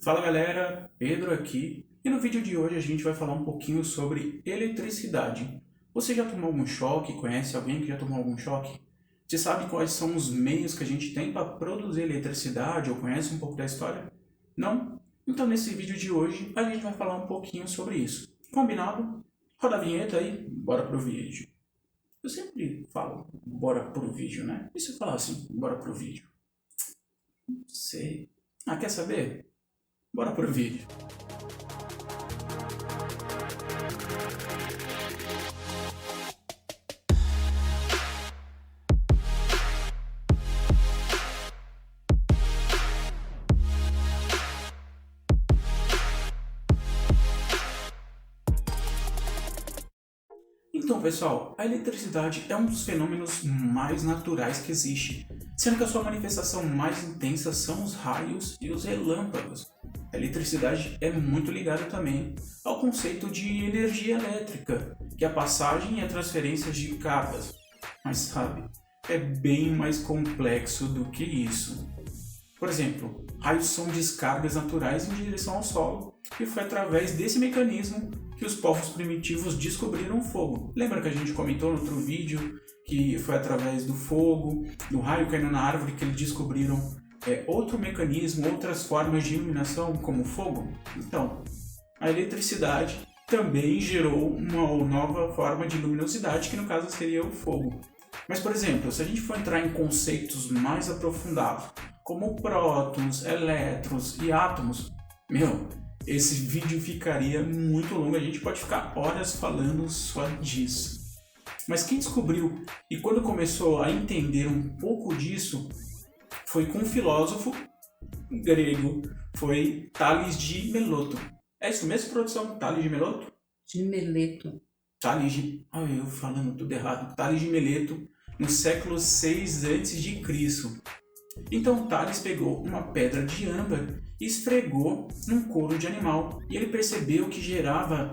Fala galera, Pedro aqui e no vídeo de hoje a gente vai falar um pouquinho sobre eletricidade. Você já tomou algum choque? Conhece alguém que já tomou algum choque? Você sabe quais são os meios que a gente tem para produzir eletricidade ou conhece um pouco da história? Não? Então nesse vídeo de hoje a gente vai falar um pouquinho sobre isso. Combinado? Roda a vinheta aí, bora pro vídeo. Eu sempre falo bora pro vídeo, né? E se eu falar assim, bora pro vídeo? Não sei. Ah, quer saber? Bora pro vídeo. Então, pessoal, a eletricidade é um dos fenômenos mais naturais que existe, sendo que a sua manifestação mais intensa são os raios e os relâmpagos. A eletricidade é muito ligada também ao conceito de energia elétrica, que é a passagem e a transferência de cargas. Mas sabe, é bem mais complexo do que isso. Por exemplo, raios são descargas naturais em direção ao solo, e foi através desse mecanismo que os povos primitivos descobriram o fogo. Lembra que a gente comentou no outro vídeo que foi através do fogo, do raio caindo na árvore, que eles descobriram outro mecanismo, outras formas de iluminação como o fogo? Então, a eletricidade também gerou uma nova forma de luminosidade, que no caso seria o fogo. Mas, por exemplo, se a gente for entrar em conceitos mais aprofundados, como prótons, elétrons e átomos, esse vídeo ficaria muito longo, a gente pode ficar horas falando só disso. Mas quem descobriu e quando começou a entender um pouco disso foi com um filósofo grego, foi Tales de Meloto. É isso mesmo, produção? Tales de Meloto? De Meleto. Tales de... Olha eu falando tudo errado. Tales de Meleto, no século 6 a.C. Então Tales pegou uma pedra de âmbar e esfregou num couro de animal, e ele percebeu que gerava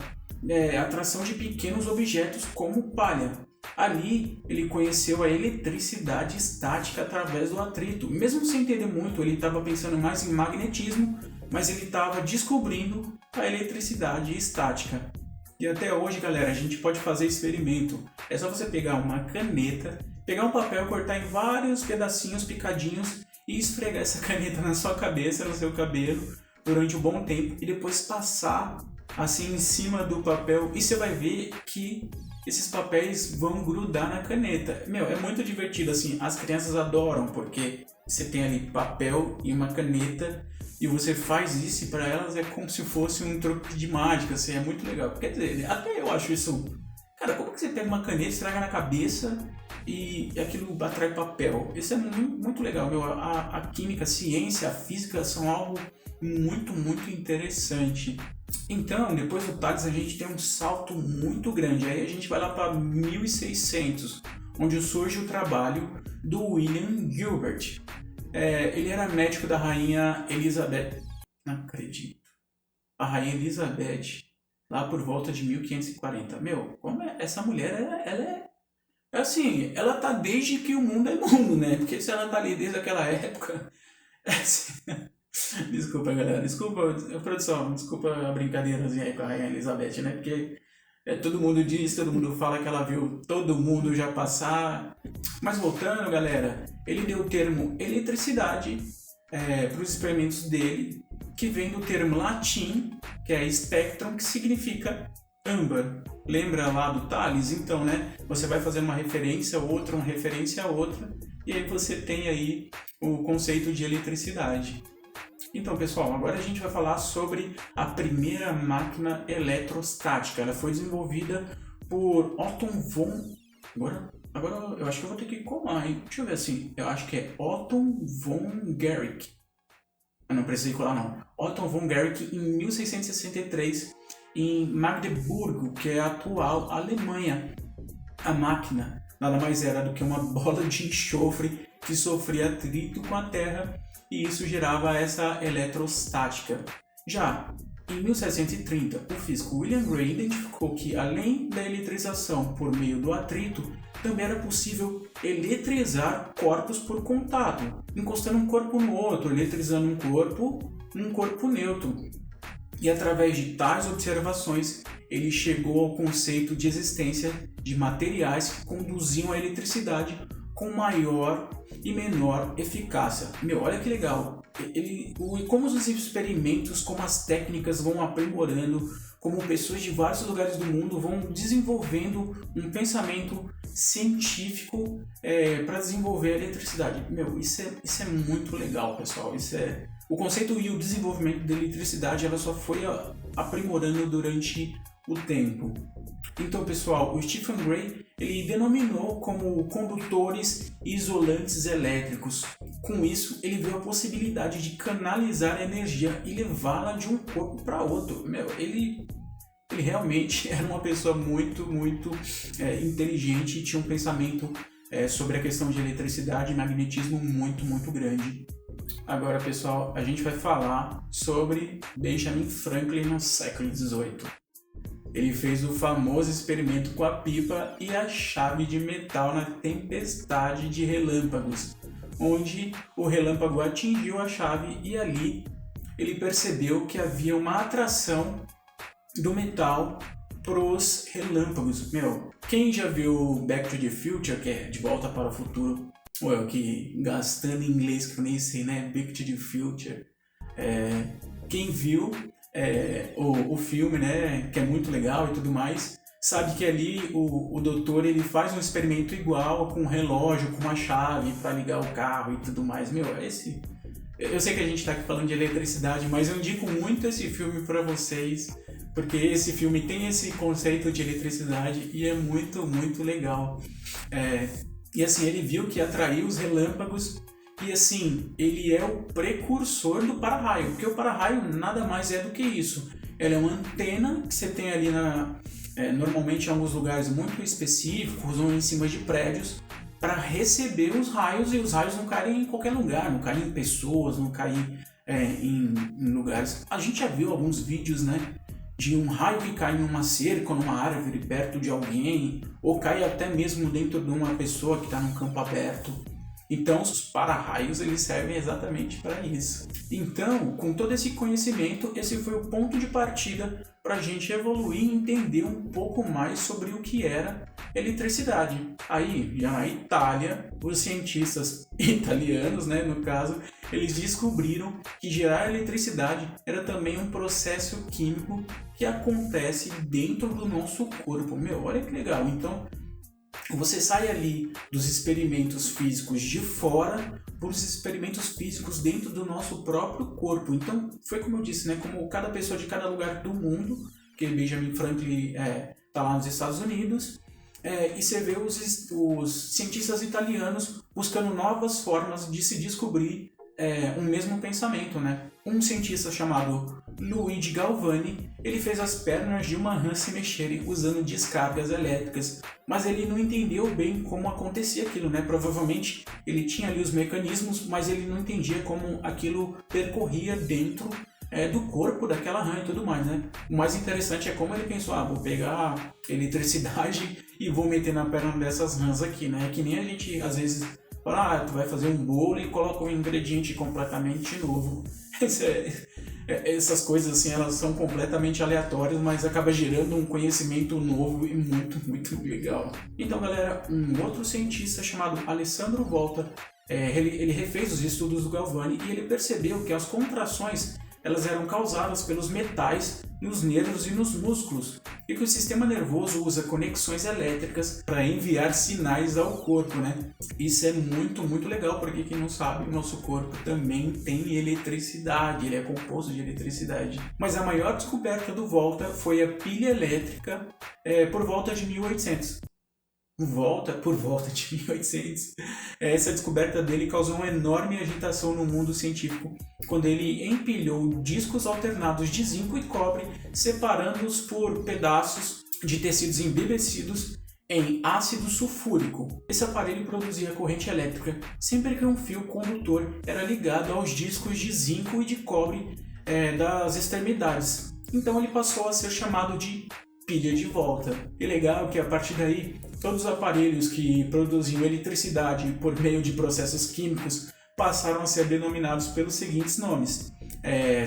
atração de pequenos objetos como palha. Ali ele conheceu a eletricidade estática através do atrito. Mesmo sem entender muito, ele estava pensando mais em magnetismo, mas ele estava descobrindo a eletricidade estática. E até hoje, galera, a gente pode fazer experimento. É só você pegar uma caneta, pegar um papel, cortar em vários pedacinhos picadinhos e esfregar essa caneta na sua cabeça, no seu cabelo, durante um bom tempo, e depois passar assim em cima do papel, e você vai ver que esses papéis vão grudar na caneta. É muito divertido, assim, as crianças adoram, porque você tem ali papel e uma caneta, e você faz isso, e para elas é como se fosse um truque de mágica, assim, é muito legal. Quer dizer, até eu acho isso... Cara, como que você pega uma caneta, estraga na cabeça e aquilo atrai papel? Isso é muito legal, a química, a ciência, a física são algo muito interessante. Então, depois do Tales, a gente tem um salto muito grande. Aí a gente vai lá para 1600, onde surge o trabalho do William Gilbert. Ele era médico da rainha Elizabeth. Não acredito. A rainha Elizabeth, lá por volta de 1540. Como essa mulher, ela é assim, ela tá desde que o mundo é mundo, né? Porque se ela tá ali desde aquela época... Desculpa, galera. Desculpa, produção. Desculpa a brincadeirazinha aí com a rainha Elizabeth, né? Porque todo mundo diz, todo mundo fala que ela viu todo mundo já passar. Mas voltando, galera, ele deu o termo eletricidade para os experimentos dele, que vem do termo latim, que é spectrum, que significa âmbar. Lembra lá do Tales? Então, né? Você vai fazer uma referência a outra, uma referência a outra, e aí você tem aí o conceito de eletricidade. Então, pessoal, agora a gente vai falar sobre a primeira máquina eletrostática. Ela foi desenvolvida por Otto von... Agora eu acho que eu vou ter que colar, hein? Deixa eu ver assim. Eu acho que é Otto von Guericke. Eu não precisei colar, não. Otto von Guericke, em 1663, em Magdeburgo, que é a atual Alemanha. A máquina nada mais era do que uma bola de enxofre que sofria atrito com a terra, e isso gerava essa eletrostática. Já em 1730, o físico William Gray identificou que, além da eletrização por meio do atrito, também era possível eletrizar corpos por contato, encostando um corpo no outro, eletrizando um corpo num corpo neutro. E através de tais observações, ele chegou ao conceito de existência de materiais que conduziam a eletricidade com maior e menor eficácia. Olha que legal! Como os experimentos, como as técnicas vão aprimorando, como pessoas de vários lugares do mundo vão desenvolvendo um pensamento científico para desenvolver a eletricidade. Isso é muito legal, pessoal. O conceito e o desenvolvimento da eletricidade ela só foi aprimorando durante o tempo. Então, pessoal, o Stephen Gray ele denominou como condutores isolantes elétricos. Com isso, ele viu a possibilidade de canalizar a energia e levá-la de um corpo para outro. Ele realmente era uma pessoa muito inteligente e tinha um pensamento sobre a questão de eletricidade e magnetismo muito grande. Agora, pessoal, a gente vai falar sobre Benjamin Franklin no século XVIII. Ele fez o famoso experimento com a pipa e a chave de metal na tempestade de relâmpagos, onde o relâmpago atingiu a chave e ali ele percebeu que havia uma atração do metal pros relâmpagos. Quem já viu Back to the Future, que é De Volta para o Futuro, ou eu que gastando em inglês que eu nem sei, né? Back to the Future. Quem viu o filme, né? Que é muito legal e tudo mais, sabe que ali o doutor ele faz um experimento igual com um relógio, com uma chave para ligar o carro e tudo mais. Eu sei que a gente está aqui falando de eletricidade, mas eu indico muito esse filme para vocês, porque esse filme tem esse conceito de eletricidade e é muito legal. E assim, ele viu que atraiu os relâmpagos e assim, ele é o precursor do para-raio, porque o para-raio nada mais é do que isso. Ela é uma antena que você tem ali normalmente em alguns lugares muito específicos ou em cima de prédios para receber os raios, e os raios não caem em qualquer lugar, não caem em pessoas, não caem em lugares. A gente já viu alguns vídeos, né? De um raio que cai em uma cerca ou numa árvore perto de alguém, ou cai até mesmo dentro de uma pessoa que está num campo aberto. Então, os para-raios eles servem exatamente para isso. Então, com todo esse conhecimento, esse foi o ponto de partida para a gente evoluir e entender um pouco mais sobre o que era eletricidade. Aí, já na Itália, os cientistas italianos, né, no caso, eles descobriram que gerar eletricidade era também um processo químico que acontece dentro do nosso corpo. Olha que legal. Então, você sai ali dos experimentos físicos de fora para os experimentos físicos dentro do nosso próprio corpo. Então, foi como eu disse, né? Como cada pessoa de cada lugar do mundo, que Benjamin Franklin está lá nos Estados Unidos, e você vê os cientistas italianos buscando novas formas de se descobrir um mesmo pensamento, né? Um cientista chamado Luigi Galvani, ele fez as pernas de uma rã se mexerem usando descargas elétricas, mas ele não entendeu bem como acontecia aquilo, né? Provavelmente ele tinha ali os mecanismos, mas ele não entendia como aquilo percorria dentro do corpo daquela rã e tudo mais, né? O mais interessante é como ele pensou, vou pegar eletricidade e vou meter na perna dessas rãs aqui, né? Que nem a gente às vezes fala, tu vai fazer um bolo e coloca um ingrediente completamente novo. Essas coisas assim, elas são completamente aleatórias, mas acaba gerando um conhecimento novo e muito legal. Então, galera, um outro cientista chamado Alessandro Volta, ele refez os estudos do Galvani e ele percebeu que as contrações elas eram causadas pelos metais nos nervos e nos músculos, e que o sistema nervoso usa conexões elétricas para enviar sinais ao corpo, né? Isso é muito legal, porque quem não sabe, o nosso corpo também tem eletricidade, ele é composto de eletricidade. Mas a maior descoberta do Volta foi a pilha elétrica por volta de 1800. Por volta de 1800, essa descoberta dele causou uma enorme agitação no mundo científico, quando ele empilhou discos alternados de zinco e cobre, separando-os por pedaços de tecidos embevecidos em ácido sulfúrico. Esse aparelho produzia corrente elétrica sempre que um fio condutor era ligado aos discos de zinco e de cobre das extremidades. Então ele passou a ser chamado de pilha de volta. E legal que a partir daí, todos os aparelhos que produziam eletricidade por meio de processos químicos passaram a ser denominados pelos seguintes nomes: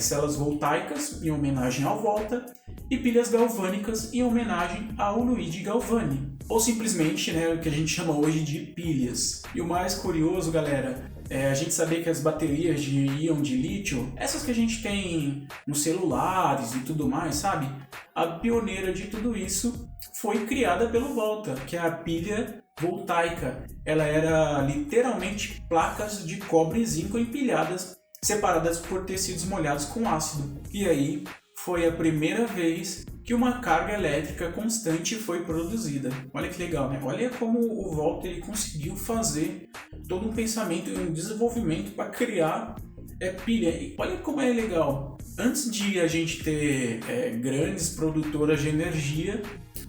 células voltaicas, em homenagem ao Volta, e pilhas galvânicas, em homenagem ao Luigi Galvani, ou simplesmente, né, o que a gente chama hoje de pilhas. E o mais curioso, galera, a gente saber que as baterias de íon de lítio, essas que a gente tem nos celulares e tudo mais, sabe? A pioneira de tudo isso foi criada pelo Volta, que é a pilha voltaica. Ela era literalmente placas de cobre e zinco empilhadas, separadas por tecidos molhados com ácido. E aí foi a primeira vez que uma carga elétrica constante foi produzida. Olha que legal, né? Olha como o Volta ele conseguiu fazer todo um pensamento e um desenvolvimento para criar pilha. E olha como é legal. Antes de a gente ter grandes produtoras de energia,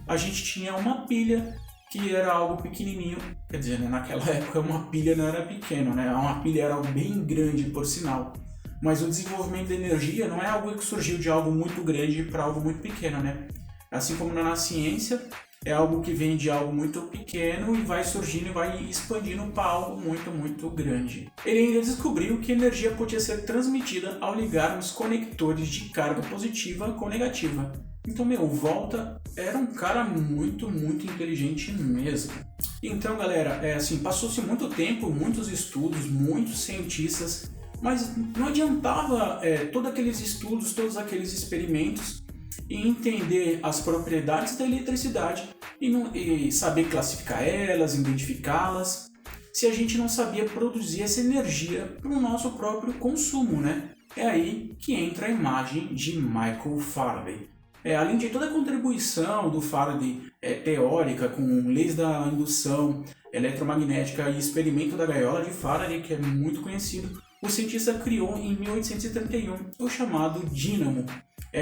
a gente tinha uma pilha que era algo pequenininho. Quer dizer, né? Naquela época uma pilha não era pequena, né? Uma pilha era algo bem grande, por sinal. Mas o desenvolvimento da energia não é algo que surgiu de algo muito grande para algo muito pequeno, né? Assim como na ciência, é algo que vem de algo muito pequeno e vai surgindo e vai expandindo para algo muito, muito grande. Ele ainda descobriu que a energia podia ser transmitida ao ligarmos conectores de carga positiva com negativa. Então, o Volta era um cara muito, muito inteligente mesmo. Então, galera, passou-se muito tempo, muitos estudos, muitos cientistas, mas não adiantava todos aqueles estudos, todos aqueles experimentos e entender as propriedades da eletricidade e saber classificar elas, identificá-las, se a gente não sabia produzir essa energia para o nosso próprio consumo, né? É aí que entra a imagem de Michael Faraday. Além de toda a contribuição do Faraday teórica com leis da indução eletromagnética e experimento da gaiola de Faraday, que é muito conhecido, o cientista criou em 1831 o chamado dínamo.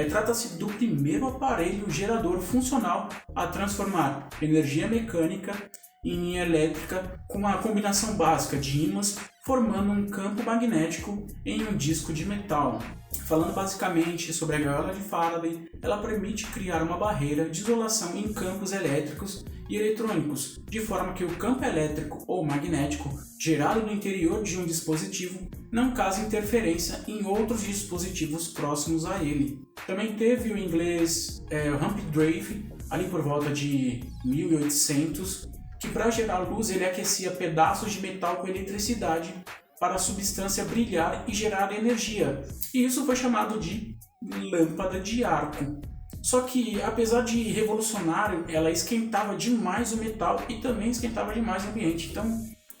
Trata-se do primeiro aparelho gerador funcional a transformar energia mecânica em elétrica com a combinação básica de ímãs, formando um campo magnético em um disco de metal. Falando basicamente sobre a gaiola de Faraday, ela permite criar uma barreira de isolação em campos elétricos e eletrônicos, de forma que o campo elétrico ou magnético gerado no interior de um dispositivo não cause interferência em outros dispositivos próximos a ele. Também teve o inglês Humphrey Davy, ali por volta de 1800, que para gerar luz ele aquecia pedaços de metal com eletricidade para a substância brilhar e gerar energia. E isso foi chamado de lâmpada de arco. Só que, apesar de revolucionário, ela esquentava demais o metal e também esquentava demais o ambiente. Então,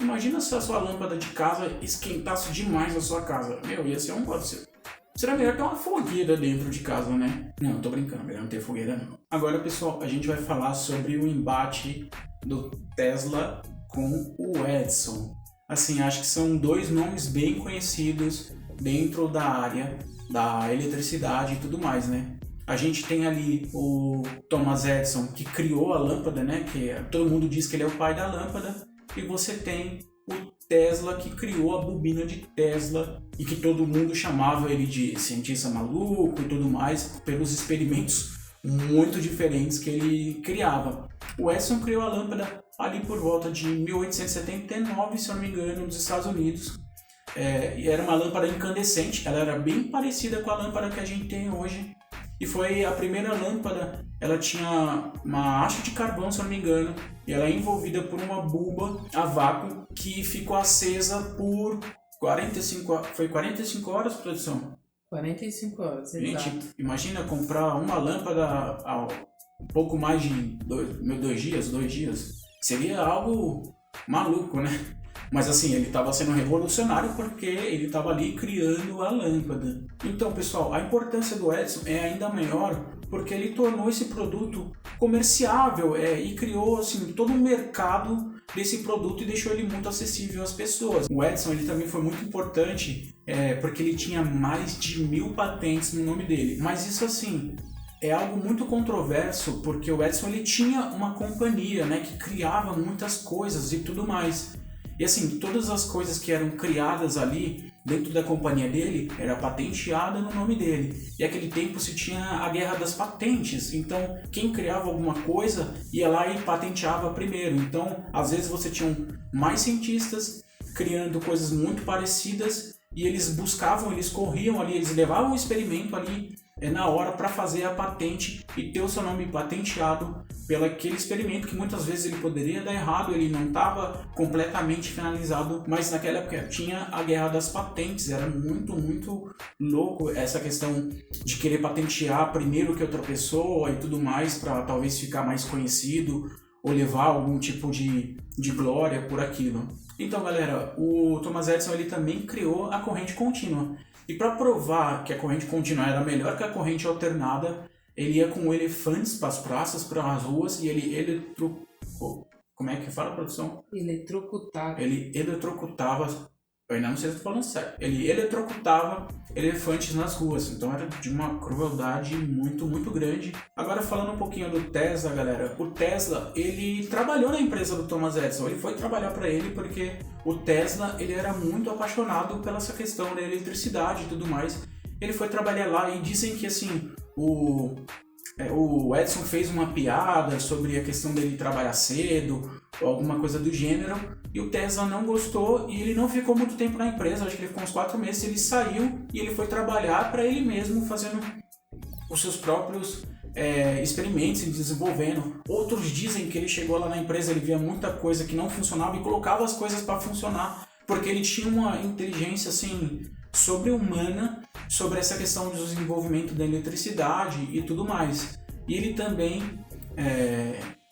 imagina se a sua lâmpada de casa esquentasse demais a sua casa. Ia ser um negócio. Será melhor ter uma fogueira dentro de casa, né? Não, tô brincando, melhor não ter fogueira não. Agora, pessoal, a gente vai falar sobre o embate do Tesla com o Edison. Acho que são dois nomes bem conhecidos dentro da área da eletricidade e tudo mais, né? A gente tem ali o Thomas Edison, que criou a lâmpada, né? Que todo mundo diz que ele é o pai da lâmpada. E você tem o Tesla, que criou a bobina de Tesla e que todo mundo chamava ele de cientista maluco e tudo mais, pelos experimentos muito diferentes que ele criava. O Edison criou a lâmpada ali por volta de 1879, se eu não me engano, nos Estados Unidos. E era uma lâmpada incandescente, ela era bem parecida com a lâmpada que a gente tem hoje. E foi a primeira lâmpada, ela tinha uma haste de carvão, se eu não me engano, e ela é envolvida por uma bulba a vácuo que ficou acesa por 45 horas, produção? 45 horas, exato. Gente, imagina comprar uma lâmpada há pouco mais de 2 dias. Seria algo maluco, né? Mas ele estava sendo revolucionário porque ele estava ali criando a lâmpada. Então, pessoal, a importância do Edison é ainda maior porque ele tornou esse produto comerciável e criou todo um mercado desse produto e deixou ele muito acessível às pessoas. O Edison ele também foi muito importante porque ele tinha mais de 1000 patentes no nome dele. Mas isso é algo muito controverso porque o Edison ele tinha uma companhia, né, que criava muitas coisas e tudo mais. E todas as coisas que eram criadas ali dentro da companhia dele era patenteada no nome dele. E naquele tempo se tinha a guerra das patentes. Então, quem criava alguma coisa ia lá e patenteava primeiro. Então, às vezes você tinha mais cientistas criando coisas muito parecidas e eles buscavam, eles corriam ali, eles levavam o experimento ali na hora para fazer a patente e ter o seu nome patenteado pelo aquele experimento que muitas vezes ele poderia dar errado, ele não estava completamente finalizado, mas naquela época tinha a guerra das patentes, era muito louco essa questão de querer patentear primeiro que outra pessoa e tudo mais para talvez ficar mais conhecido ou levar algum tipo de glória por aquilo. Então, galera, o Thomas Edison ele também criou a corrente contínua. E para provar que a corrente contínua era melhor que a corrente alternada, ele ia com elefantes para as praças, para as ruas, e ele como é que fala, produção? Eletrocutava. Ele eletrocutava, eu ainda não sei se estou falando certo, ele eletrocutava elefantes nas ruas, então era de uma crueldade muito grande. Agora falando um pouquinho do Tesla, galera, o Tesla, ele trabalhou na empresa do Thomas Edison, ele foi trabalhar para ele porque o Tesla, ele era muito apaixonado pela essa questão da eletricidade e tudo mais. Ele foi trabalhar lá e dizem que assim, o Edison fez uma piada sobre a questão dele trabalhar cedo, ou alguma coisa do gênero, e o Tesla não gostou e ele não ficou muito tempo na empresa, acho que ele ficou uns 4 meses, ele saiu e ele foi trabalhar para ele mesmo, fazendo os seus próprios experimentos e desenvolvendo. Outros dizem que ele chegou lá na empresa, ele via muita coisa que não funcionava e colocava as coisas para funcionar, porque ele tinha uma inteligência assim sobre-humana sobre essa questão do desenvolvimento da eletricidade e tudo mais. E ele também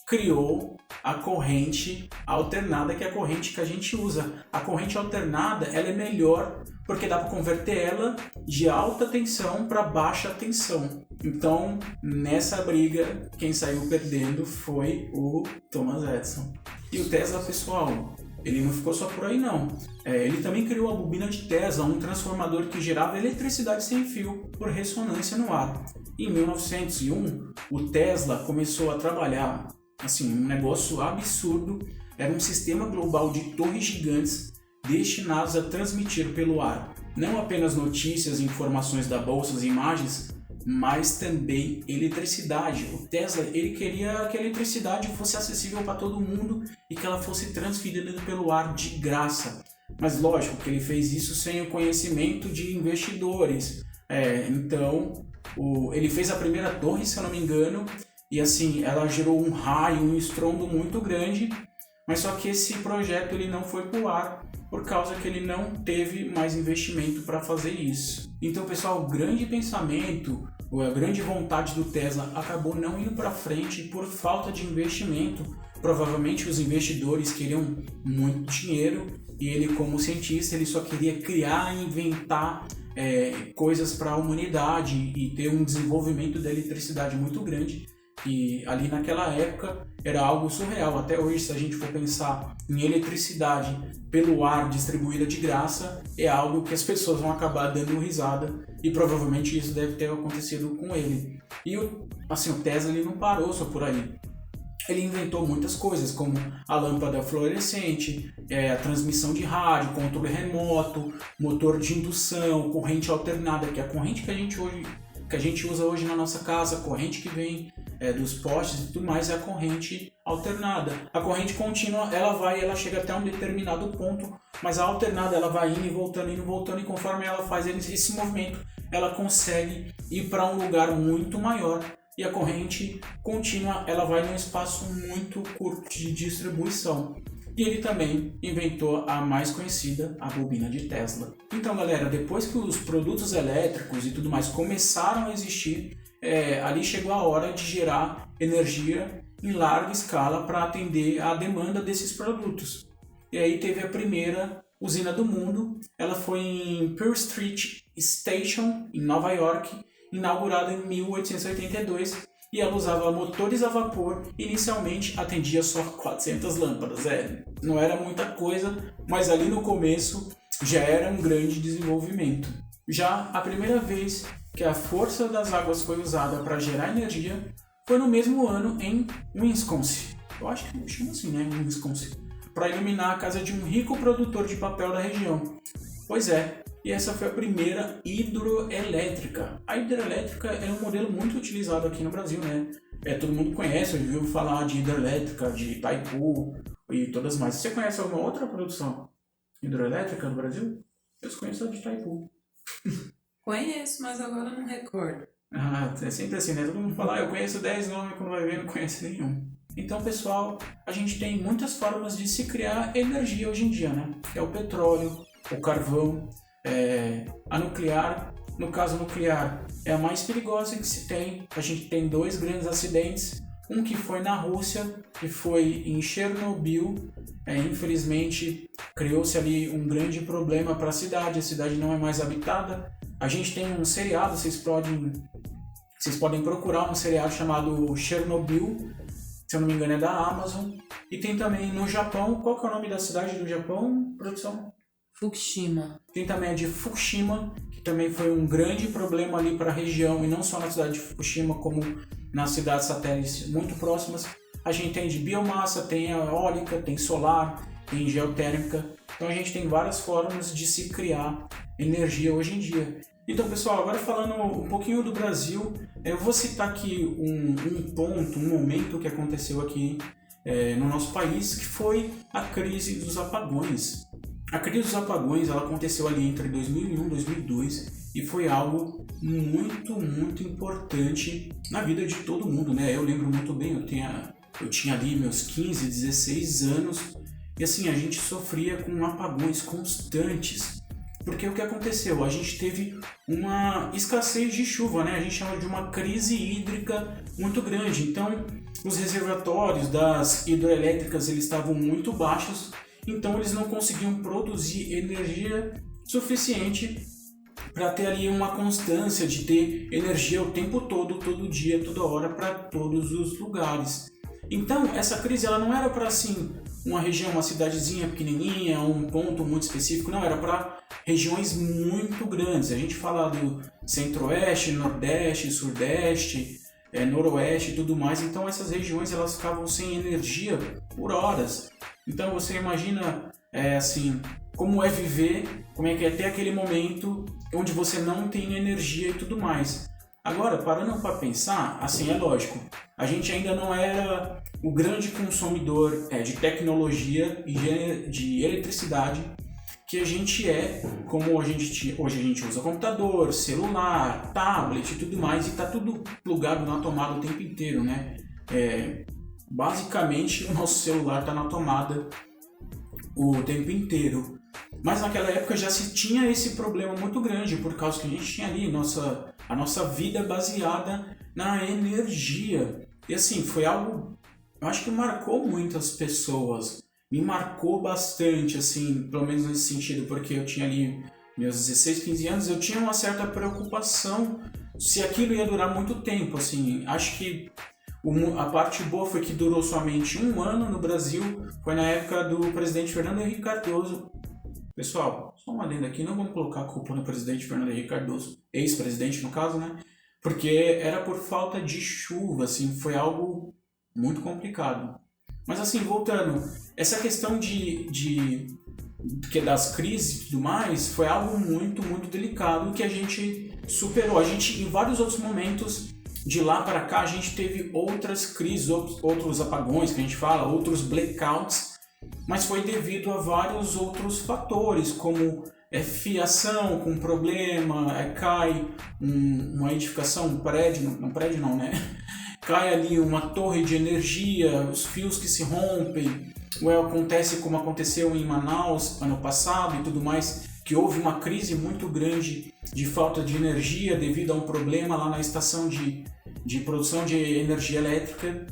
criou a corrente alternada, que é a corrente que a gente usa. A corrente alternada ela é melhor porque dá para converter ela de alta tensão para baixa tensão. Então, nessa briga, quem saiu perdendo foi o Thomas Edison. E o Tesla, pessoal, ele não ficou só por aí não. Ele também criou a bobina de Tesla, um transformador que gerava eletricidade sem fio por ressonância no ar. Em 1901, o Tesla começou a trabalhar assim, um negócio absurdo. Era um sistema global de torres gigantes destinados a transmitir pelo ar não apenas notícias e informações da bolsa e imagens, mas também eletricidade. O Tesla ele queria que a eletricidade fosse acessível para todo mundo e que ela fosse transferida pelo ar de graça. Mas lógico que ele fez isso sem o conhecimento de investidores. Então, ele fez a primeira torre, se eu não me engano, e assim, ela gerou um raio, um estrondo muito grande, mas só que esse projeto ele não foi para o ar, por causa que ele não teve mais investimento para fazer isso. Então, pessoal, o grande pensamento, a grande vontade do Tesla acabou não indo para frente por falta de investimento. Provavelmente os investidores queriam muito dinheiro e ele, como cientista, ele só queria criar e inventar coisas para a humanidade e ter um desenvolvimento da eletricidade muito grande. E ali naquela época era algo surreal. Até hoje, se a gente for pensar em eletricidade pelo ar distribuída de graça, é algo que as pessoas vão acabar dando risada, e provavelmente isso deve ter acontecido com ele. E o Tesla ele não parou só por aí. Ele inventou muitas coisas, como a lâmpada fluorescente, a transmissão de rádio, controle remoto, motor de indução, corrente alternada, que é a corrente que a gente usa hoje na nossa casa, a corrente que vem dos postes e tudo mais, é a corrente alternada. A corrente contínua, ela chega até um determinado ponto, mas a alternada ela vai indo e voltando, e conforme ela faz esse movimento, ela consegue ir para um lugar muito maior. E a corrente contínua, ela vai num espaço muito curto de distribuição. E ele também inventou a mais conhecida, a bobina de Tesla. Então, galera, depois que os produtos elétricos e tudo mais começaram a existir, ali chegou a hora de gerar energia em larga escala para atender a demanda desses produtos. E aí teve a primeira usina do mundo, ela foi em Pearl Street Station, em Nova York, inaugurada em 1882, e ela usava motores a vapor e inicialmente atendia só 400 lâmpadas. Não era muita coisa, mas ali no começo já era um grande desenvolvimento. Já a primeira vez que a força das águas foi usada para gerar energia foi no mesmo ano em Wisconsin. Eu acho que chama assim, né? Wisconsin. Para iluminar a casa de um rico produtor de papel da região. Pois é. E essa foi a primeira hidroelétrica. A hidroelétrica é um modelo muito utilizado aqui no Brasil, né? Todo mundo conhece, ouviu falar de hidroelétrica, de Itaipu e todas mais. Você conhece alguma outra produção hidroelétrica no Brasil? Eu conheço a de Itaipu. Conheço, mas agora não recordo. É sempre assim, né? Todo mundo fala, eu conheço 10 nomes, quando vai ver não conhece nenhum. Então, pessoal, a gente tem muitas formas de se criar energia hoje em dia, né? É o petróleo, o carvão, a nuclear. No caso nuclear, é a mais perigosa que se tem. A gente tem 2 grandes acidentes. Um que foi na Rússia, que foi em Chernobyl. Infelizmente, criou-se ali um grande problema para a cidade não é mais habitada. A gente tem um seriado, vocês podem procurar um seriado chamado Chernobyl, se eu não me engano é da Amazon. E tem também no Japão, qual que é o nome da cidade do Japão, produção? Fukushima. Tem também a de Fukushima, que também foi um grande problema ali para a região, e não só na cidade de Fukushima, como nas cidades satélites muito próximas. A gente tem de biomassa, tem eólica, tem solar, tem geotérmica. Então a gente tem várias formas de se criar energia hoje em dia. Então, pessoal, agora falando um pouquinho do Brasil, eu vou citar aqui um momento que aconteceu aqui no nosso país, que foi a crise dos apagões. A crise dos apagões ela aconteceu ali entre 2001 e 2002 e foi algo muito, muito importante na vida de todo mundo, né? Eu lembro muito bem, eu tinha ali meus 15, 16 anos e assim, a gente sofria com apagões constantes. Porque o que aconteceu? A gente teve uma escassez de chuva, né? A gente chama de uma crise hídrica muito grande. Então, os reservatórios das hidroelétricas eles estavam muito baixos, então eles não conseguiam produzir energia suficiente para ter ali uma constância de ter energia o tempo todo, todo dia, toda hora, para todos os lugares. Então, essa crise ela não era para assim uma região, uma cidadezinha pequenininha, um ponto muito específico, não, era para regiões muito grandes. A gente fala do centro-oeste, nordeste, sudeste, noroeste e tudo mais. Então essas regiões elas ficavam sem energia por horas. Então você imagina assim, como é viver, como é que é ter aquele momento onde você não tem energia e tudo mais. Agora, parando para pensar, assim, é lógico, a gente ainda não era o grande consumidor de tecnologia e de eletricidade que a gente é, como hoje a gente usa computador, celular, tablet e tudo mais, e está tudo plugado na tomada o tempo inteiro, né? Basicamente, o nosso celular está na tomada o tempo inteiro. Mas naquela época já se tinha esse problema muito grande, por causa que a gente tinha ali a nossa vida baseada na energia. E assim, foi algo, eu acho que marcou muitas pessoas. Me marcou bastante, assim, pelo menos nesse sentido, porque eu tinha ali meus 16, 15 anos, eu tinha uma certa preocupação se aquilo ia durar muito tempo, assim. Acho que a parte boa foi que durou somente 1 ano no Brasil, foi na época do presidente Fernando Henrique Cardoso. Pessoal, só uma adenda aqui, não vamos colocar a culpa no presidente Fernando Henrique Cardoso, ex-presidente no caso, né? Porque era por falta de chuva, assim, foi algo muito complicado. Mas assim, voltando, essa questão das crises e tudo mais, foi algo muito, muito delicado que a gente superou. A gente, em vários outros momentos, de lá para cá, a gente teve outras crises, outros apagões que a gente fala, outros blackouts, mas foi devido a vários outros fatores, como fiação com problema, cai uma edificação, um prédio não, né? Cai ali uma torre de energia, os fios que se rompem, ou acontece como aconteceu em Manaus ano passado e tudo mais, que houve uma crise muito grande de falta de energia devido a um problema lá na estação de produção de energia elétrica.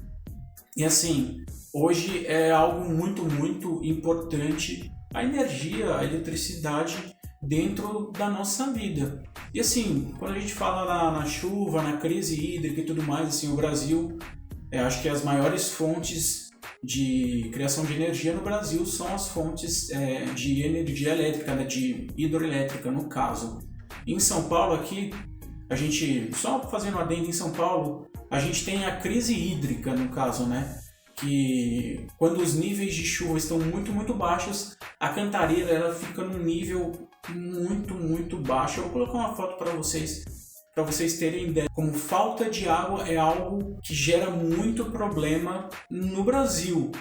E assim, hoje é algo muito, muito importante a energia, a eletricidade dentro da nossa vida. E assim, quando a gente fala na chuva, na crise hídrica e tudo mais, assim, o Brasil, acho que as maiores fontes de criação de energia no Brasil são as fontes de energia elétrica, né, de hidroelétrica no caso. Em São Paulo aqui, a gente, só fazendo adendo, em São Paulo, a gente tem a crise hídrica no caso, né? Que quando os níveis de chuva estão muito, muito baixos, a cantareira ela fica num nível muito, muito baixo. Eu vou colocar uma foto para vocês terem ideia. Como falta de água é algo que gera muito problema no Brasil.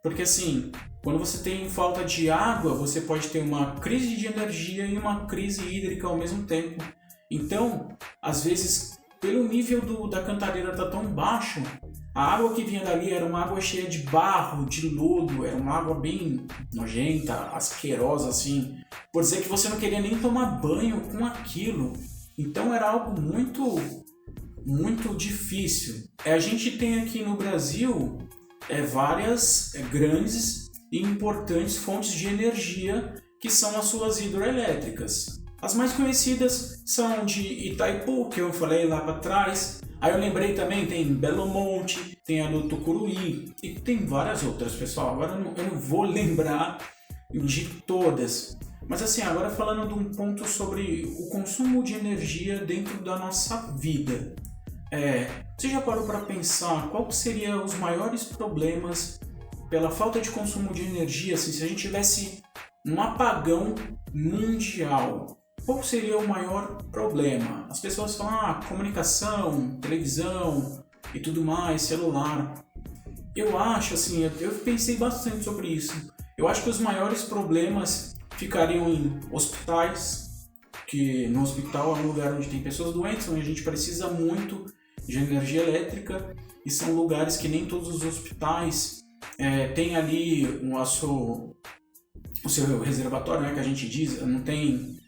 Porque assim, quando você tem falta de água, você pode ter uma crise de energia e uma crise hídrica ao mesmo tempo. Então, às vezes, pelo nível da cantareira estar tão baixo, a água que vinha dali era uma água cheia de barro, de lodo, era uma água bem nojenta, asquerosa assim. Por dizer que você não queria nem tomar banho com aquilo. Então era algo muito, muito difícil. A gente tem aqui no Brasil várias grandes e importantes fontes de energia que são as suas hidroelétricas. As mais conhecidas são de Itaipu, que eu falei lá para trás. Aí eu lembrei também, tem Belo Monte, tem a do Tucuruí e tem várias outras, pessoal. Agora eu não vou lembrar de todas. Mas assim, agora falando de um ponto sobre o consumo de energia dentro da nossa vida. Você já parou para pensar qual seriam os maiores problemas pela falta de consumo de energia? Assim, se a gente tivesse um apagão mundial, qual seria o maior problema? As pessoas falam, comunicação, televisão e tudo mais, celular. Eu acho, assim, eu pensei bastante sobre isso. Eu acho que os maiores problemas ficariam em hospitais, que no hospital é um lugar onde tem pessoas doentes, onde a gente precisa muito de energia elétrica, e são lugares que nem todos os hospitais têm ali o seu reservatório, né, que a gente diz, não tem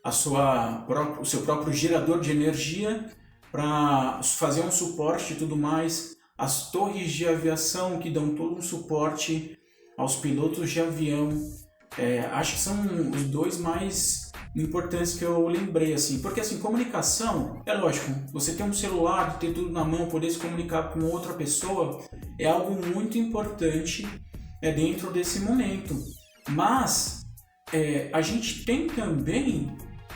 o seu próprio gerador de energia para fazer um suporte e tudo mais. As torres de aviação que dão todo um suporte aos pilotos de avião. Acho que são os dois mais importantes que eu lembrei, assim. Porque, assim, comunicação, é lógico, você ter um celular, ter tudo na mão, poder se comunicar com outra pessoa, é algo muito importante dentro desse momento. Mas a gente tem também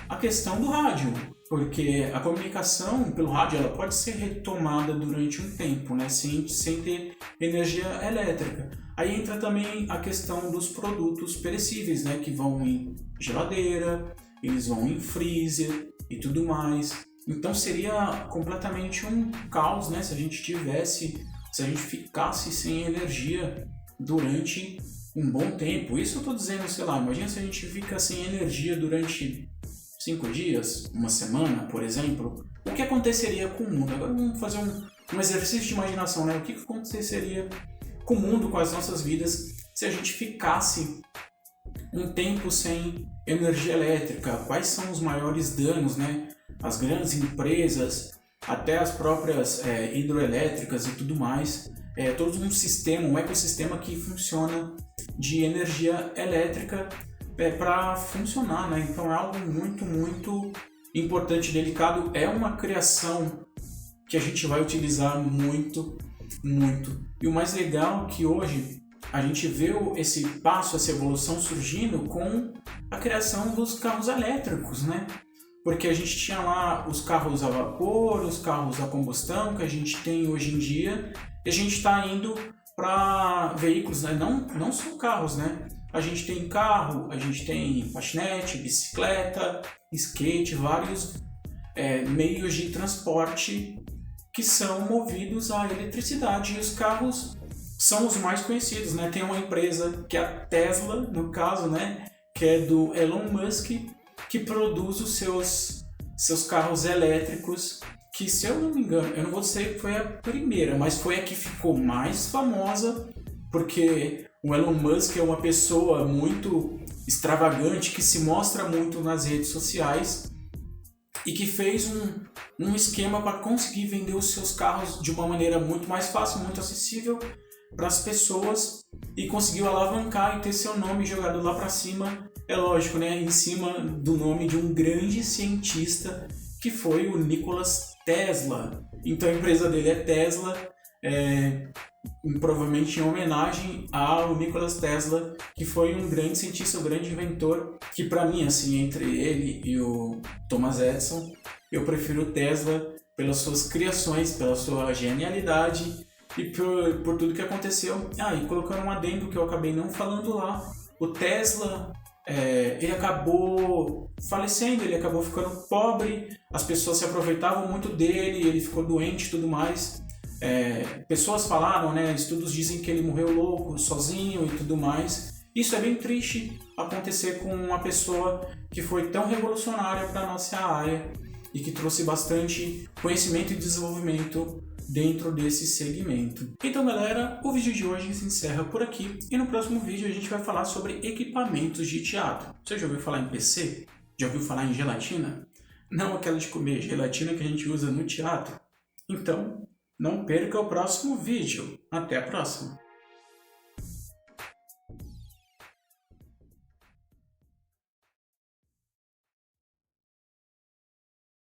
a questão do rádio, porque a comunicação pelo rádio ela pode ser retomada durante um tempo, né, sem ter energia elétrica. Aí entra também a questão dos produtos perecíveis, né, que vão em geladeira, eles vão em freezer e tudo mais. Então seria completamente um caos, né, se a gente ficasse sem energia durante um bom tempo. Isso eu estou dizendo, sei lá, imagina se a gente fica sem energia durante 5 dias, uma semana, por exemplo. O que aconteceria com o mundo? Agora vamos fazer um exercício de imaginação, né? O que aconteceria com o mundo, com as nossas vidas, se a gente ficasse um tempo sem energia elétrica? Quais são os maiores danos, né? As grandes empresas, até as próprias hidroelétricas e tudo mais. Todo um sistema, um ecossistema que funciona de energia elétrica para funcionar, né? Então é algo muito, muito importante, delicado. É uma criação que a gente vai utilizar muito, muito. E o mais legal é que hoje a gente vê esse passo, essa evolução surgindo com a criação dos carros elétricos, né? Porque a gente tinha lá os carros a vapor, os carros a combustão que a gente tem hoje em dia, e a gente está indo para veículos, né? Não só carros, né? A gente tem carro, a gente tem patinete, bicicleta, skate, vários meios de transporte que são movidos à eletricidade, e os carros são os mais conhecidos, né? Tem uma empresa que é a Tesla, no caso, né? Que é do Elon Musk, que produz os seus carros elétricos, que, se eu não me engano, eu não vou dizer que foi a primeira, mas foi a que ficou mais famosa, porque o Elon Musk é uma pessoa muito extravagante, que se mostra muito nas redes sociais e que fez um esquema para conseguir vender os seus carros de uma maneira muito mais fácil, muito acessível para as pessoas, e conseguiu alavancar e ter seu nome jogado lá para cima, é lógico, né, em cima do nome de um grande cientista que foi o Nikola Tesla. Então a empresa dele é Tesla, provavelmente em homenagem ao Nikola Tesla, que foi um grande cientista, um grande inventor, que para mim, assim, entre ele e o Thomas Edison, eu prefiro o Tesla pelas suas criações, pela sua genialidade e por tudo que aconteceu. E colocando um adendo que eu acabei não falando lá, o Tesla, ele acabou falecendo, ele acabou ficando pobre, as pessoas se aproveitavam muito dele, ele ficou doente e tudo mais. Pessoas falaram, né, estudos dizem que ele morreu louco, sozinho e tudo mais. Isso é bem triste acontecer com uma pessoa que foi tão revolucionária para a nossa área e que trouxe bastante conhecimento e desenvolvimento dentro desse segmento. Então, galera, o vídeo de hoje se encerra por aqui e no próximo vídeo a gente vai falar sobre equipamentos de teatro. Você já ouviu falar em PC? Já ouviu falar em gelatina? Não aquela de comer, gelatina que a gente usa no teatro. Então, não perca o próximo vídeo. Até a próxima!